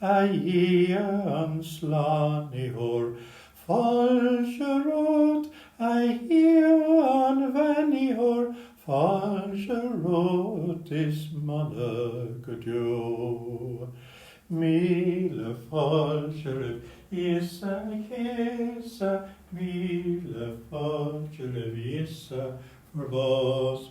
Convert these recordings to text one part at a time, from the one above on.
Aifreann slanihor, falscherot, Aifreann venihor, falscherot is malakadjo. Mille falscherot is a kesa, mille falscherot is a verbos.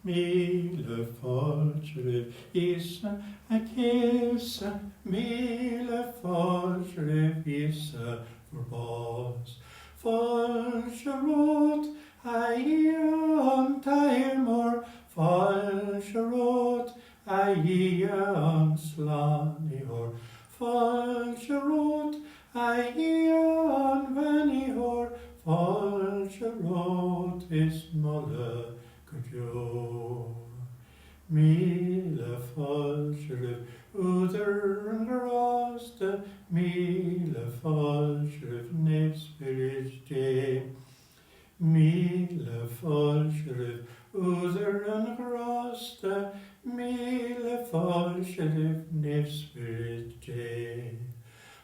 Mille falscherot is a kesa, mille falscherot is a verbos. Falscherot, Aifreann taimor, falscherot, Aifreann slanihor, falscherot, Aifreann venihor, falscherot is malakadjo. Mille falscherot uder en graste, mille falscherot nefsbyriste. Mille falscherot uder en graste, mille falscherot nefsbyriste.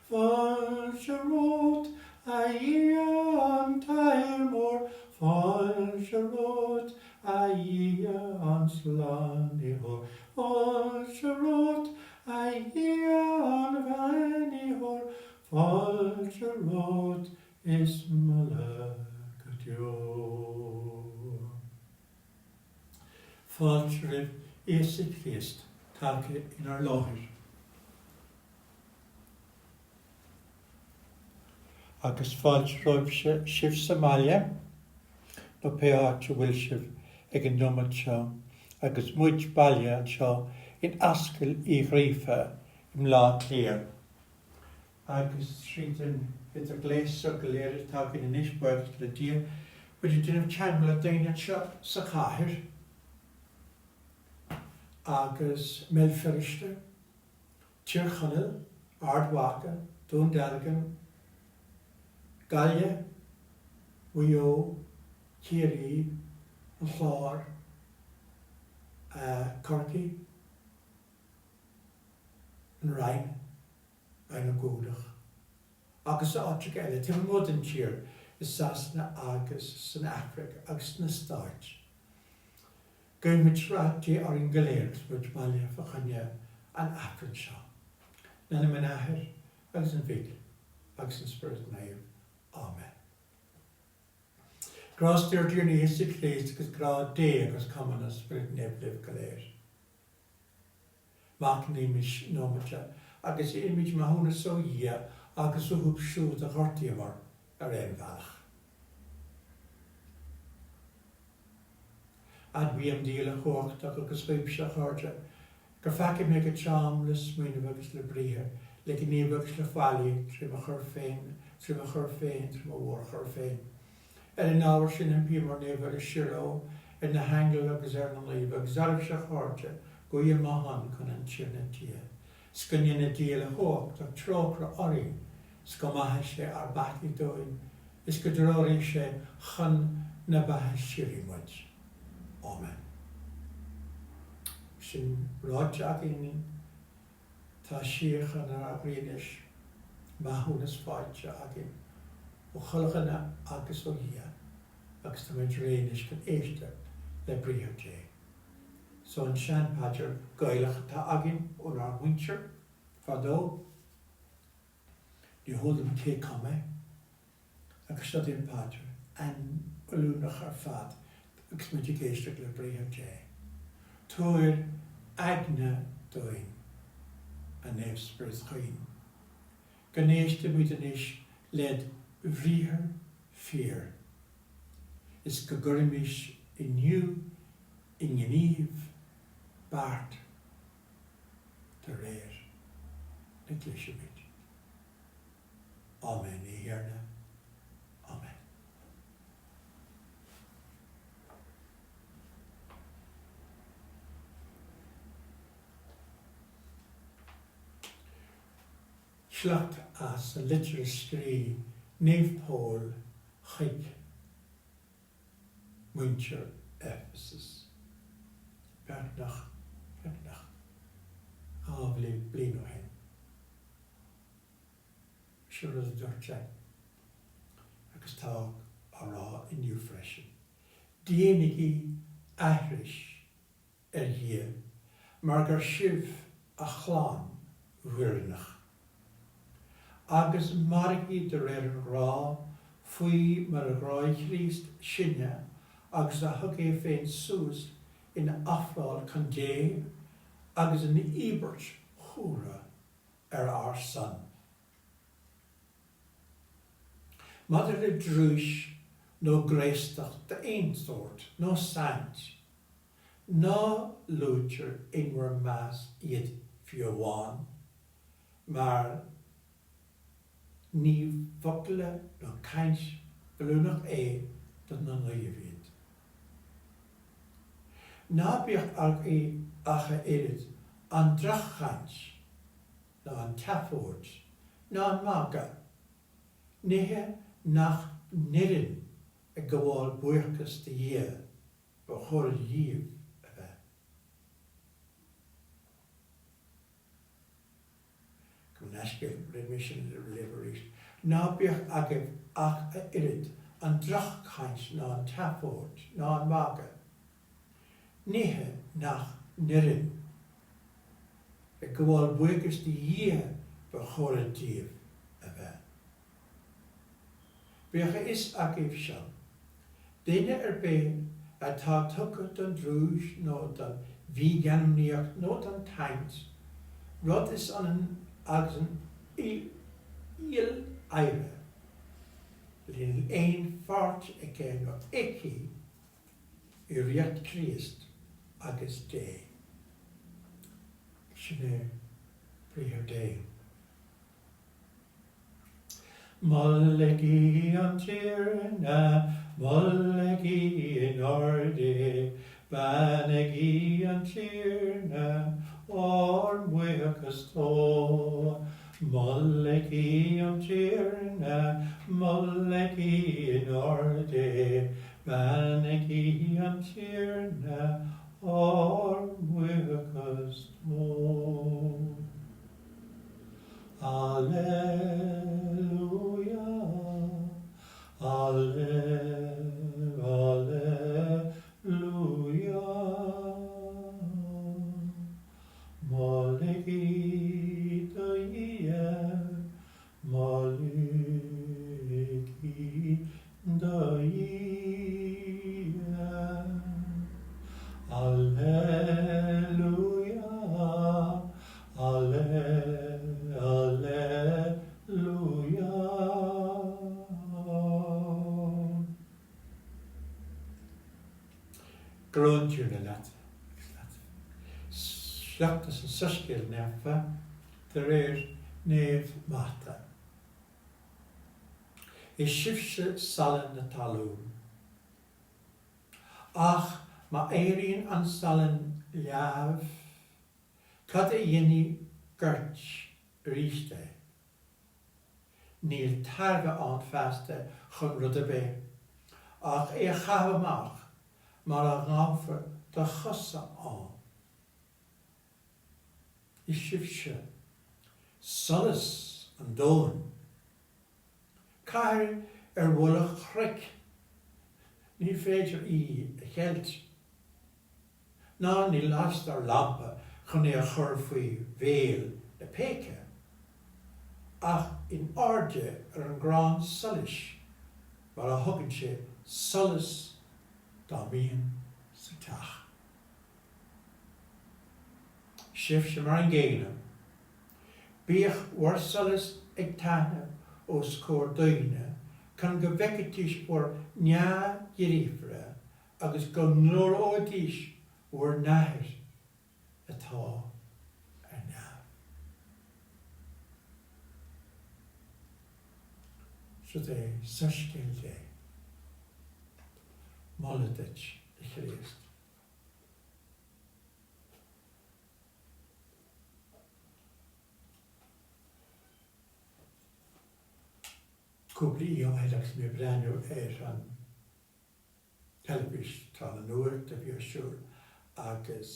Falscherot, Aifreann taimor, falscherot, Aifreann slanihor, falscherot, Aifreann venihor, falscherot is malakadjo. Falscherot is it Christ, take in our láthir. Agus falscherot sif Somalia, no peáte bhfuil sif ag an numad seo, agus muid baile an seo in ascail I ghríofa im lá cléir. Agus srítan idir gléasach go léir take in isbeag le dia, bud dúnmh teangail a daine seo sa chathair. Agus mellferiste, tíorchonil, ardhacha, dúndelgan, Gaeilge, Wio, Céirí, an Chlár, Corky, an Rhein, an Gúdach. Agus áte eile, tí mód an tír is sasna agus san Africa agus na Stáit. Gymryd rati ar yn galéirs bod malia ffachania an Aifreann seo. Na'n ymyn ahir, agus yn fig, agus yn spyrd naif. Amen. Gras dyr di'r ni hysig lleis agus gra de agus common as spyrd neblif galéir. Mac ni mis nomadja, agus image ma hwn so ia, agus o hwb siwd a chorti yma'r ar ein falch. Ad we am deal a hoog dat agus weipse chorja. Gerfake meg a charm le smwyn agus le brie, le gni agus le fali, trim a churfein, trim a war churfein. En awr sin yn pimor nefer y shiro, en na hangel agus na leib, agus arf se chorja, go i mahan con an chirna tia. Sgynny na deal a hoog, dat trokra ori, sgomaha se ar bati doin, is gydrori se chan na baha shiri mwaj. Amen. Sin ráteach in tá siochan ar aghrínis maithúnas fáilte agin ó chulachana agus ó hia agus tá muid réinis gan éiste le bríomh dé. So an sean paidir Gaeilge tá agin ó ar winter fadó ní hódum cé come agus tá din paidir an olúnach ar fad agus muid géiste le bríomh dé. Tuair agna doin a nefsbyrd chuin. Ganéiste muid an is led bhríthar fear. Is go gurimiis inniu in gníomh bart de réir na gluisimid. Amen I hearna. Amen. Slacht as a literal scree, neve pole, chik, winter, Ephesus. Bernach, Avli, blino hen. siwr oedd dwrte, agus tá ará iniu freisin. Díananig í ahris hie, mar gur sibh a chláán huirinach. Agus margi de réir an rá, faoi mar a ráid Christ sinne, agus a thug é féin sús in afráil chun dé, agus in íbert chúra ar san. Maidir le drúis nó gréistach de ein sort, nó sant, ná lútear inmar más iad fiomháin, mar ní focaile nó caint blúnach don na nuiomhíad. Ná bíoch ag acha éirid an drachchaint, nó an tafóid, nó an maga, nithe nach nirin a gabháil buchas de dhé ba chóir díomh a bheith. Cwn eisgil remission deliveries. Ná bíoch agah ach a irid an drachchaint ná an tafóid, ná an maga, nithe nach nirin a gabháil buchas de dhé ba chóir díomh a bheith. Bíocha is agah sean. Déine bé a tá tucha don drúis nó don bhíganimníocht nó don taint, rud is an agus an íl aire, líon éon fart a céim nó ici I riacht Christ agus dé. Sinné bríomh dé. Mollegi an tíirna, mollegi in orde, banegi an tíirna, or muchas tó. Mollegi an tíirna, mollegi in orde, banegi an tíirna, or muchas tó. Alleluia, alleluia, mollegi daie, mollegi daie, alleluia, alleluia. Grondje net. Slachtas en suskil nefa, ter neef mata. Is shifse salen na talún. Ach, ma eirin an salen liav, cad yini gurch richte. Níl targa an faste chun rudde ach chafamach, mar a gáfar de chusa an. Is sibse, solas an dóin. Cair bhfuil chric, ní féidir a cheilt. Ná ní last ar lampa chun a chur faoi bhéal na péice. Ach in orde an grán solis, mar a thugann sé solas dá bhíonn sa teach. Sibse mar an ggéine, bíoch war solas ag taithne os cór daoine, can go bheicetis war neá ghirífre agus go nóir óidís war náthir atá ar neamh. So é suiscéil dé, molladit I Christ. Cúpla íomhaileachs mé breanú an telebis tá an nuair de bhí siúr agus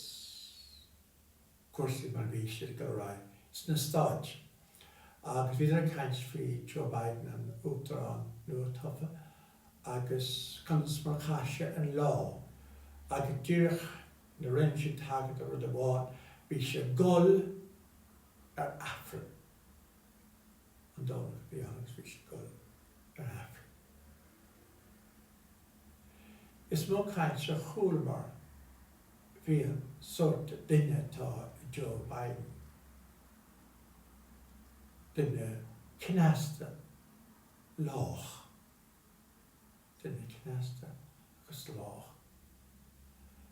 cuasaí mar bhí siad go raibh. Is na stáid agus bhí ar caint fao Joe Biden an Uachtarán nua tufa agus conas mar chaise an lá agus dúrach na rinse tagad ar a bháin bhí sé gol ar Aifreann an dónach bhí agus bhí sé gol ar Aifreann. Is mó caint se chúlmar bhí an sort duine tá Joe Biden duine cneasta lách duine cneasta agus lách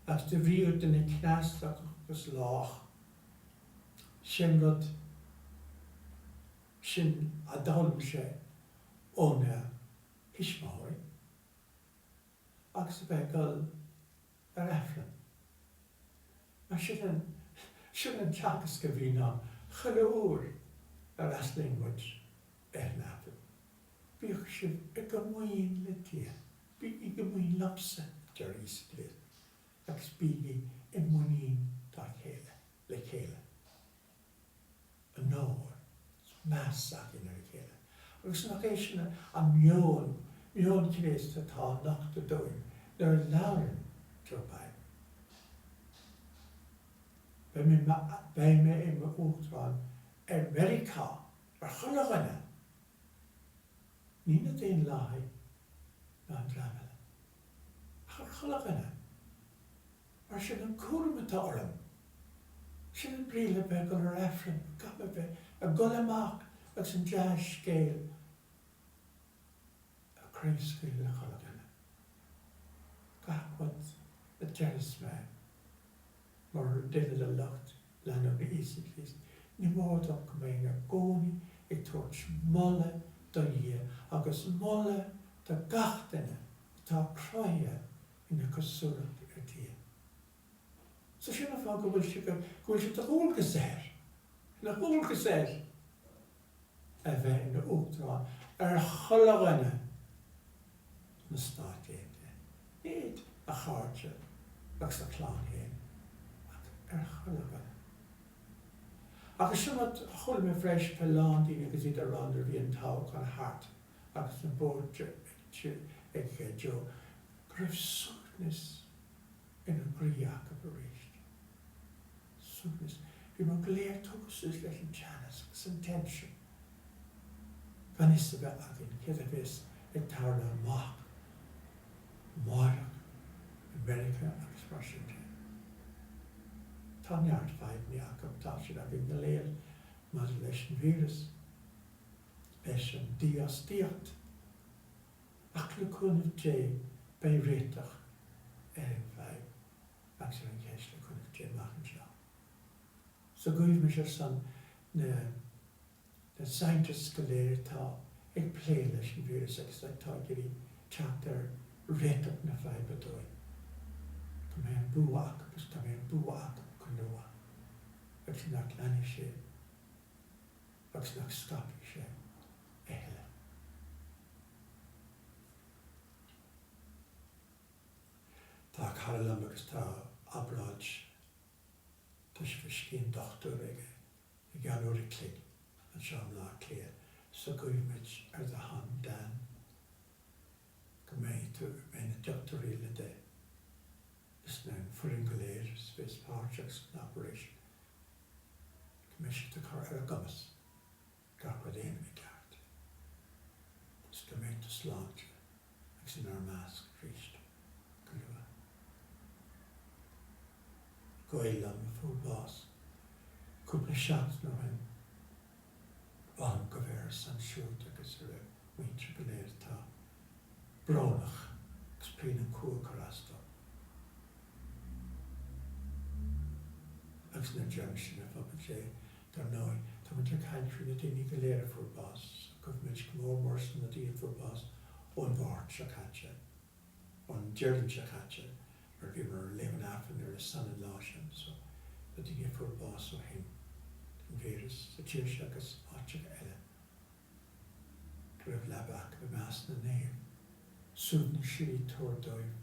agus de bhríú duine cneasta agus lách sin rud sin a dám sé óna hismáir agus a bheith gol ar Aifreann. Mar sin an teachas go bhí ná chuileúr ar as language ar an Aifreann. Bhíoh sin i go mhaoin le tia, bí i go mhaoin lapsa dear Eiscir agus bí i mhaoin tá chéile, le chéile. An nóir, más agin ar chéile. Agus nach é sin an mion chéiste tá nachta dóin ar lárin Joe Biden. Bei me in my Uachtarán America ar chulagana. Ní na daon láthí ná an dramala. Ar chulagana. Mar sin an cúrmata orm. Sin an bríle be go ar Aifreann, gapa be a gol amach agus an jazz scéil a creim scéil le chulagana. Gachwad a jazz man. Mar duine le lucht lena na Eiscir. Ní mód an go mbeidh ar gcónaí ag tuairt molle do dhé agus molle do gach duine tá croithe ina cosúlacht ar tí. So sin a fá go bhfuil si do bhúlgus air. Na bhúlgus air a bheith ina Uachtarán ar chulagana na stáit éide. Níd a cháirte agus a chlán héin. Ar chulagana. Agus sin chul me freis pe lándaí agus iad a randar bhí an tábhacht an hart agus na bóide ag Joe. Go raibh suachnas ina gríach a bhríist. Suachnas. Bhí mar go léir tugus leis an teannas agus an tension. Gan is a bheith agin céad a bhís ag tarla amach. Máireach America agus Washington. Tá neart feid níach am tá sin a bhí na léir mar leis an vírus leis an díostíocht ach le cúnamh dé bei réiteach ar an feid agus ar an céis le cúnamh dé mach an seo. So goibh me sé san na scientists go léir tá ag plé leis an vírus agus tá gurí teacht ar réiteach na feid bedói. Go mé an búach agus go mé an búach nua agus nach lenne sé agus nach scapi sé éile. Tá Carolam agus tá abráid tá sé cín dochtúr ag ganúir a clic an seán lá cléir so goimid ar a han dan go méid tú mé na doctorí le dé. Is now furingoléir space projects in operation. Commission to car ar a gummas. Gach with enemy card. It's to make the slaughter. It's in our mask reached. Gaeilge am full boss. Couple shots no him. An gover san shoot agus er winter goléir tá. Bronach. Exprin an cool carasta. Agus na junction of up sé dar nói tá muid country na daoine go léir fuair bás goh muid go mór mórsa na daoine fuair bás ón bhart se chatte ón dearlan se chatte mar bhí mar lehan afan ar a son-in-law sin so na daoine fuair bás ó hin an vírus sa tíir se agus áite eile go raibh leabhach be meas na néir súd na sií tóir dóibh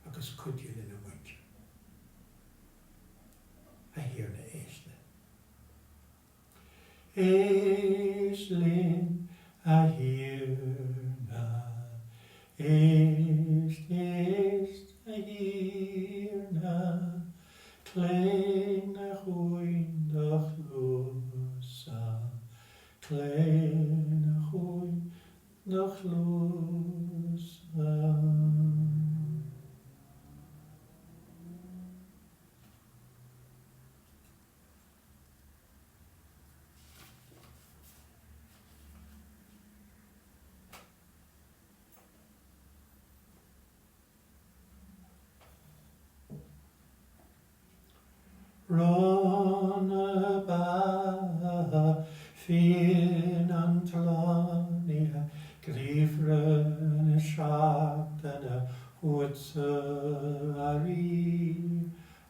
agus cuidiúil ina muinte. I hear na éisle. Eslin a hirna, est a hirna, klein a huindach lusa, klein a huindach lusa. Ronaba fin Antlania Grifren Schaktana Hutsari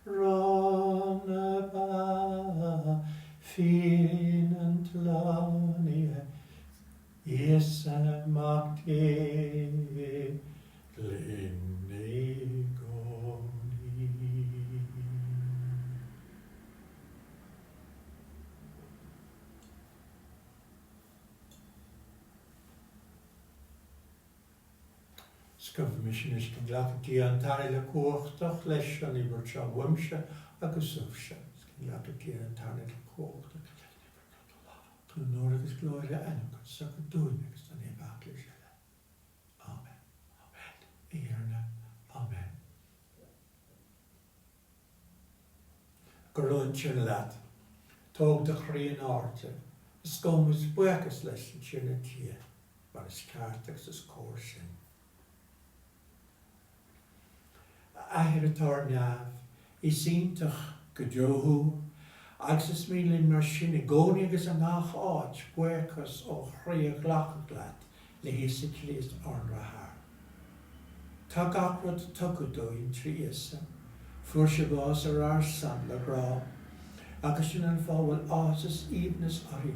Ronaba fin Antlania Isa Makte Glenegoni. Scof mission is gynglaf di an tael y cwchtach lesion I bod tra wymsio ac ysofsio. Gynglaf di an tael y cwchtach. Glynor agos gloria enw sac y dwy'n agos da ni bach le siala. Amen. Amen. Eirna. Amen. Gyrlwn ti'n lad. Tog dy chri'n arte. Ysgom ys bwecas lesion ti'n y tia. Mar ys cartags ys corsin. Ahir y tor naf, I syntach gydiohw, agus is mílin mar sin I gcónaí agus an nach áit buchas ó chrí a ghlach glad le hís I clíos an rathar. Tá gachrad tugadóin trí isa, fuair se bás ar san le grá, agus sin an fáil átas íbnas arí.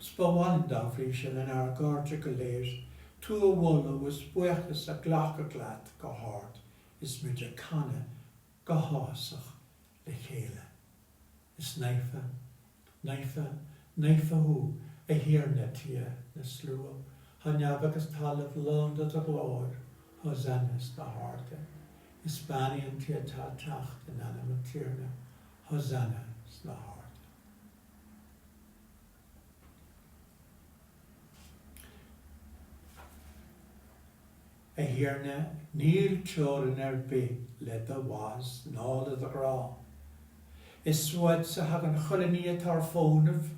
Spáháin dáhrí sin an ar gáirte go léir, tú a bhla was buchas a ghlach glad go háart, is muid a canna go hásach le chéile. Is neifa hú a hiarna tia na slúa, hanneab agus talamh lánda a glóir, Hosannas na harta. Is banian tia tá tacht in anam tírna, Hosannas na harta. A hiarna níl teorin bí le da was nála da grá. Is swad sa hagan chulini tar fónaf,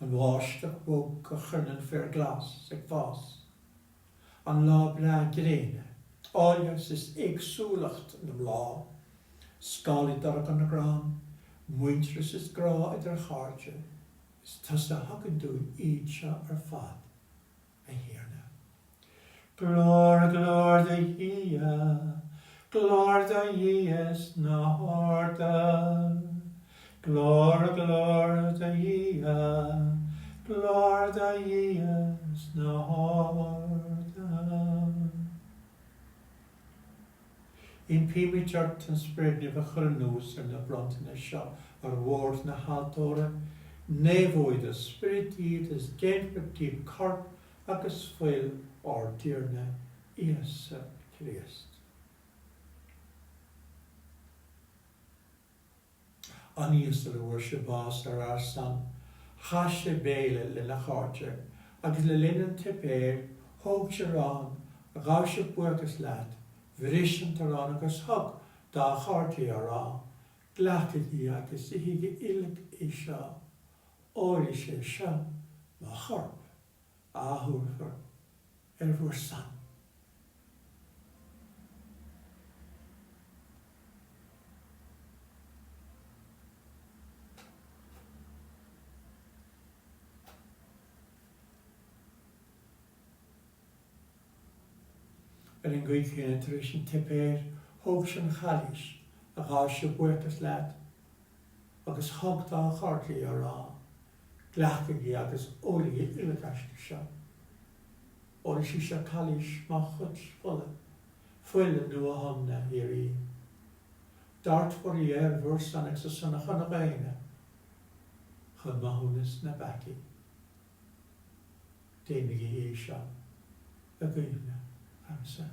an wáisteach bóg go churnan fair glas ag fás. An lá blá gréine, áileas is éagsúlacht na blá, scáli darach an na grán, muintras is grá idir cháirte, is tas a hagan dún íd ar fad a hiarna. Glór, glór da hia, glór da hias na harta. Glór, glór da hia, glór da hias na harta. In pimi chart an spread of a churnús ar na bronta na seo ar ward na haltóra, nevoid a spirit iad is genpertíb carp agus foil or tírna Iesu Christ. An Iesu le worship bás ar san, hashe béle le na cháirte, agus le linan tipéir, hóg se rán, a gáise buachas lad, Virishan tarán agus hog, dá cháirte ará, glachid í agus hige illig I seo, óri sé seo, má chorp, áhúrfar, fór san. Yn gweithio yn trwy sy'n tipéir, hóg sy'n chalis, a gá se buachas lad, agus hog dá cháirte ará, glachid í agus óri illig seo. Or si se chalis má chud spulle, fuile nu a hamna hiri. Dart for I bhór sanach sa sanna chana baine. chun maithúnas na baici. Déanaí hé seo a gcuimhne amsa.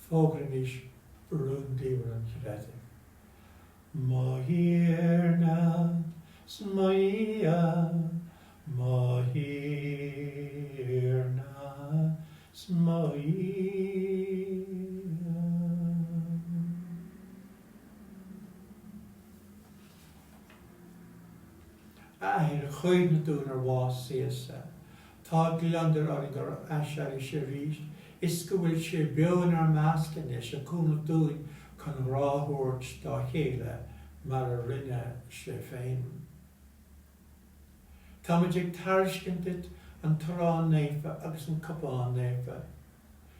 Fógranis brún díomar an chreide. Maíarna smaia, maíarna smaia. Air chuid na dún ar bhás síosa. Tá glandar ar gur eisiar sé ríist, is go bhfuil sé bean ar meascan is a cúna dún chun ráthúirt dá chéile mar a rinne sé féin. Tá muid ag tariscintit an tarán néfa agus an capán néfa.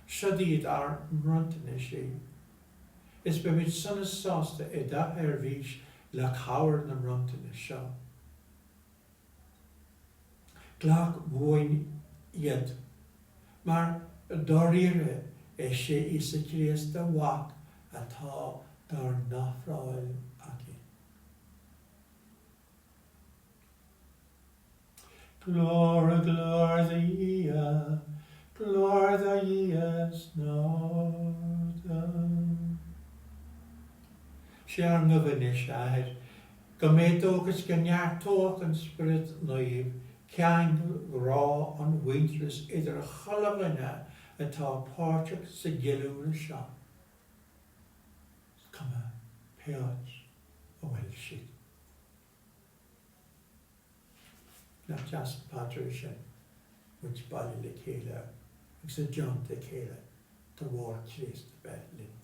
Siad ar mruntaine sé. Is be muid sanna sásta I da ar bhís le cabhar na mruntaine seo. Glach bhuain iad, mar doríre sé is a chrés da wach atá dar nachráil aki. Glóra glóra ia, glóra ia snáda. Sé ar nuvanis air, go méid ógus go neartóch an spirit naíb, ceang rá an winteris idir a chalagine atá páirteach sa geilúra seo. Cuma peáid a bhfuil siad. Na just páidir sin, which bailí le chéile, agus a jump le chéile, tá bhór chlés de Bethlehem.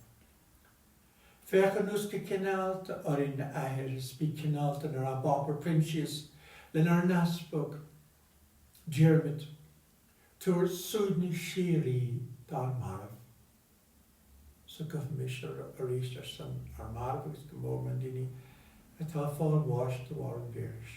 Fechan nusca cinálta orin na air spí cinálta nar a bopper princius le nar nasbog Germit tuair súdni sírí dar marv. So gof mis ar Eiscir san ar marv agus go mór man dini atá fáil bháis do bhar an bheiris.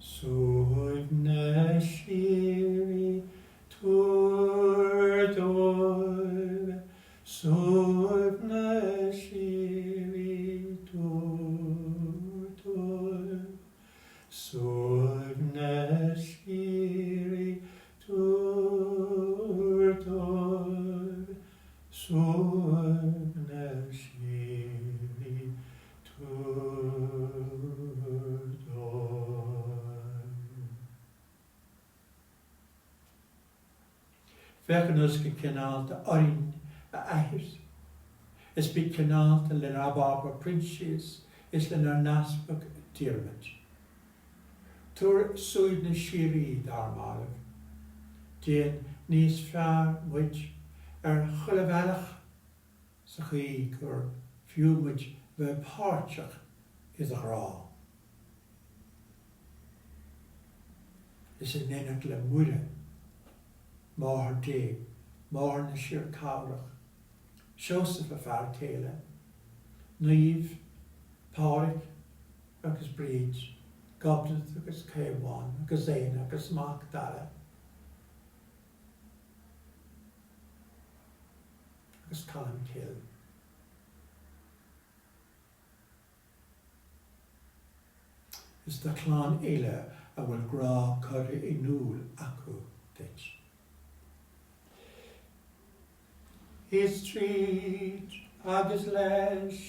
Súdna sírí tuair dóir, súdna sírí tuair dóir, súdna sírí tuair dóir, súdna sírí tuair dóir. Fechan us go cinálta orin a ahir. Is bí cinálta le nar baba princius is le nar nasbog Diarmid. Tuair súdna sírí dar marv. Déan níos fearr muid ar chulabhealach sa chuí gur fiúmuid bheith páirteach is a rá. Is a nénach le muire, máthar dé, máthar na siar cabhrach, Siosaf a fearr céile, naomh, páric agus bríd, goblet agus céimháin, agus éine agus Magdala, agus Colin Kill. Is the clán éile a bhfuil grá cur I núl acu dit. His street agus leis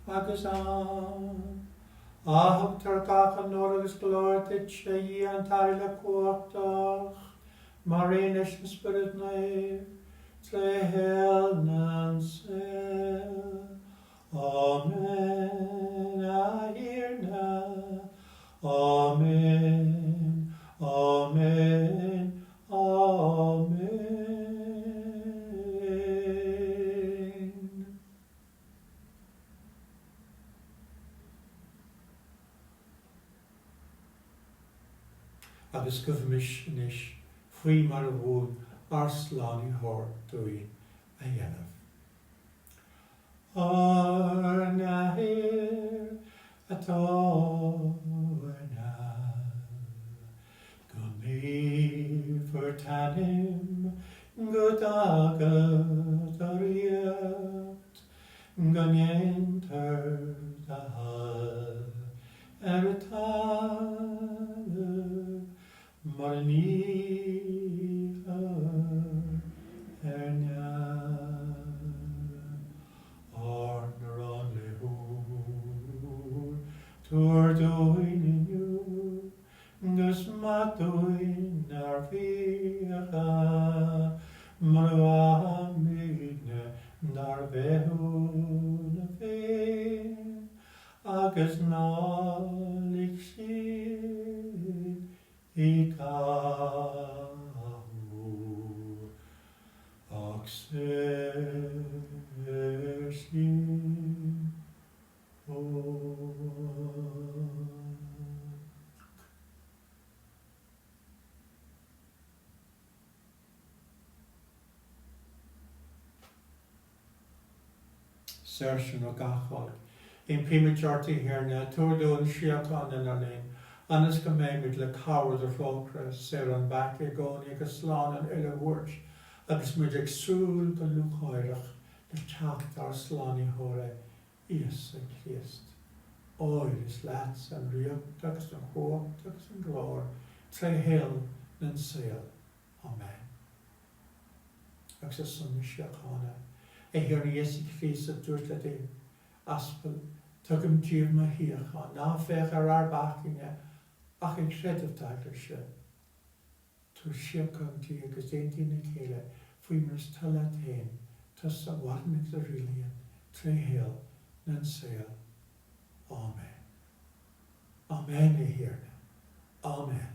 agus an, tar gach an nóir agus glóir dit sé dhí an tairg le cuachtach, mar réis na spirit nair, tle hell nan sel. Amen, I hear now. Amen, amen, amen. Agus gofamis nish, fui mar a bhún arsláni hor dúin a dhéanamh. Ar na hir atá na, tanim godagat ariat ganyenter dahal ertale marnia ernia arner on lehur tur doin in you gus matoin narvicha marwamine narvehun fein agus nálik sin I gahu ach sin Sersion o gachol. In prematurity here now, Tordon Shiakon and Arlene, Anas Gamemid le Coward of Rokra, Seran Baki, Goni, Gaslan and Ella Wurch, Agus Midic Sul, the Lukoirach, the Chaktar Slani Hore, Ias and Christ. Oiris, Lats and Riok, Tucks and Hawk, Tucks and Glor, Tre Hill, and Sail. Amen. Agus Sun Shiakona. Hear Yesi Christ at Durtade, Aspel, Tugum Jir Mahiacha, Na Fech Bachine, Ach in Shred of Taglershe, to Shirkon Tiagus Aintin Kele, Fimers Talatain, Tussa Warmix Aurelian, Tre Hill, Nansail. Amen. Amen, hear. Amen.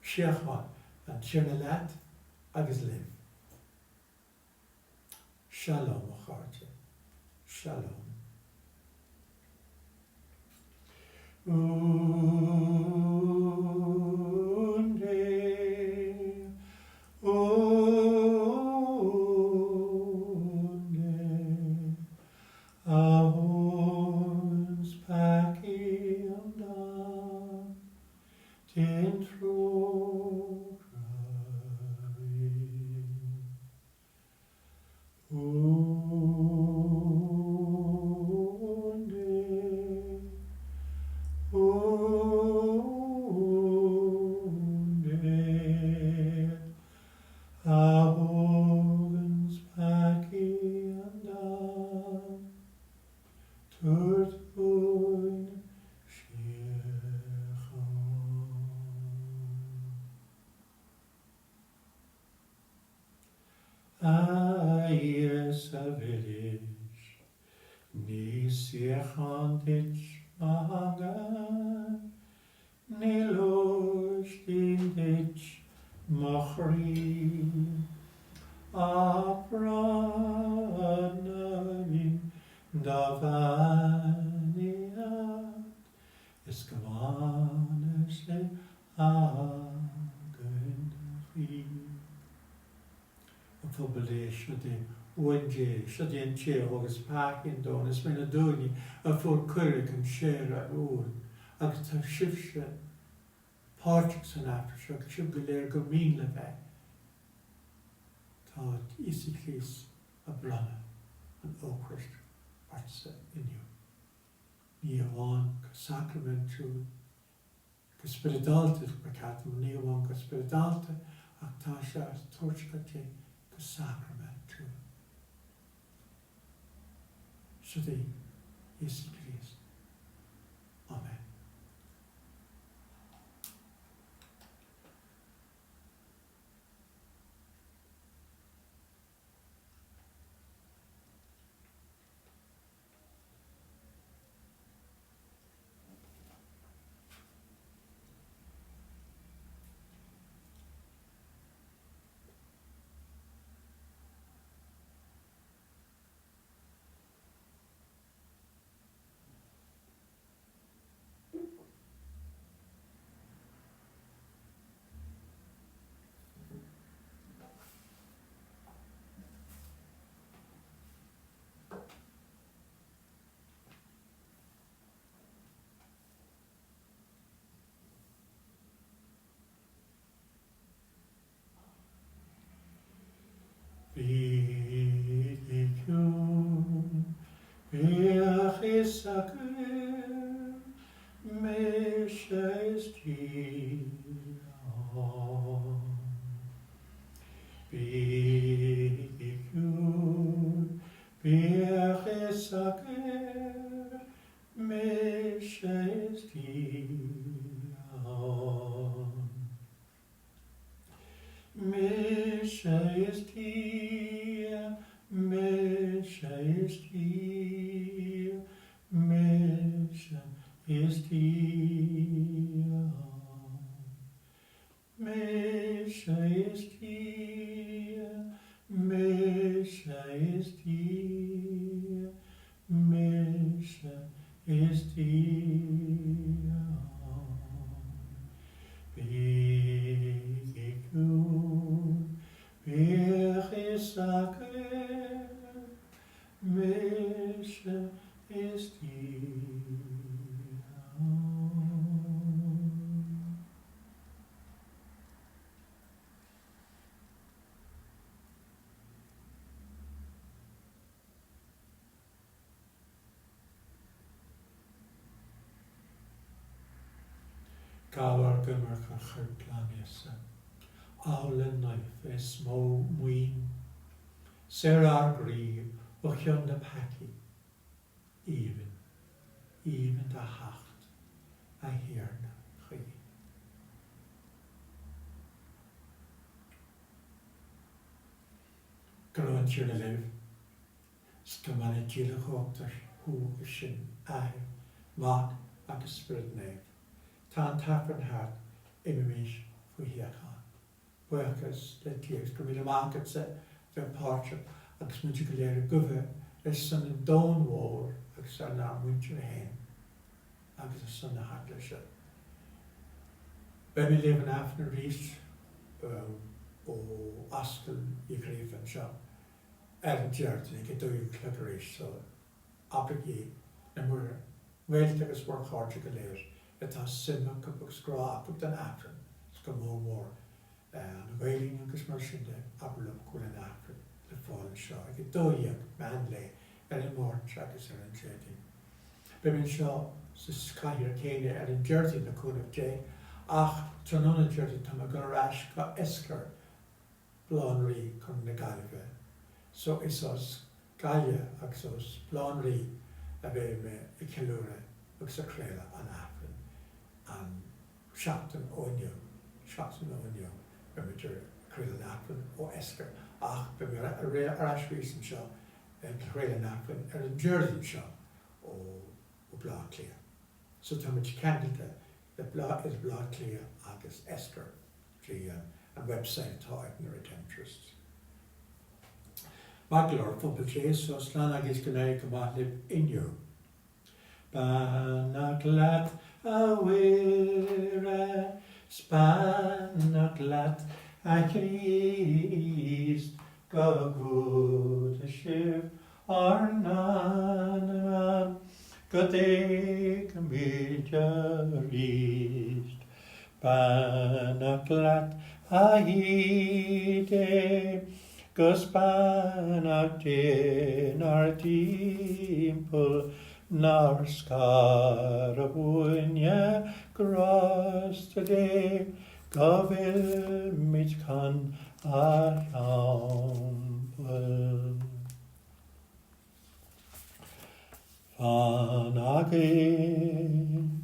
Shirkon, and Shirnalat, Agus live. Shalom, Acharta. Shalom. Unde, ahons pakianda, dentro Siechantich mahangan, nilostindich machri, apranamin davaniat, escavanese agenri. A publication of the Wenje, Shadien Che, August Parkin Don, it's been a doing a full Curric and Share at all. After Shifsha, Portix and after Shuk, Shubgaler Gomin Lebe, Taught Isikis, a Brana, and Oakrist, Artsa in you. Niawan, Sacrament to Spiridalte, Pacatum, Niawan, Spiridalte, Actasha, Torchkate, Sacrament to Shadi is Christ. Amen. Gawar gymrch a chyrplaniasa. Awlen naif es mo mwyn. Ser ar grif o chion da paki. Even da hacht a hirna chi. Groen tjur lev. Skamane tjile chokter hu geshin ai. Maak ac ysbryd nef. Tan tafern hart imimesh fu hiachan. Workers, the tears, come in the market, the portrait, ac smwyd i galer gyfer, son yn dawn war, ac son na mwyntir hen, ac son na hadler sy'n. Be mi lef yn afn rhys o asgol I grif yn sian, yn diart, yn eich dwy clygar eich, so abrigi, na mwr, weld agos war chort I galer, eta symma cwbwg sgra apwg dan afn, sgymor war, Gaeilge agus mar sin de abrlum cúil an afra le fáil seo. Ag dóiag man le an mórt agus an tréding. Be min seo sa scaithir céine an jersey na cúnach dé, ach tróna jersey tá go rás go Eiscir blánraí chun na Gaeilge. So is os Gaeilge agus os blánraí a bheith me I Cilúra agus a chréile an afra an seachtain ónio. Bymwyr Cryl yn Afrin o Eiscir, ach bymwyr ar asgwys yn sio, Cryl yn Afrin yn jersey sio o bla clear. So tamid candida, the bla is bla clear agus Eiscir, a website ta yn yr Temptrist. Maglor ffobl ches, so slan agus gynnau cymadlib unio. Banaglat a wira, Spanaglat a Christ, go good a ship, or none, good egg midjarist. Banaglat a hide, go spanagtin our temple, nar scarabunja gros today, gavil mit kan arampel. Fan again,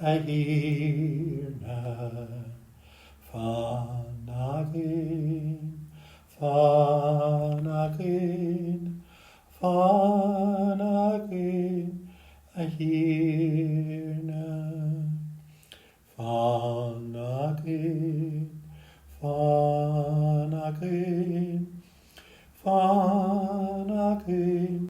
I hear now. Fan again, I hear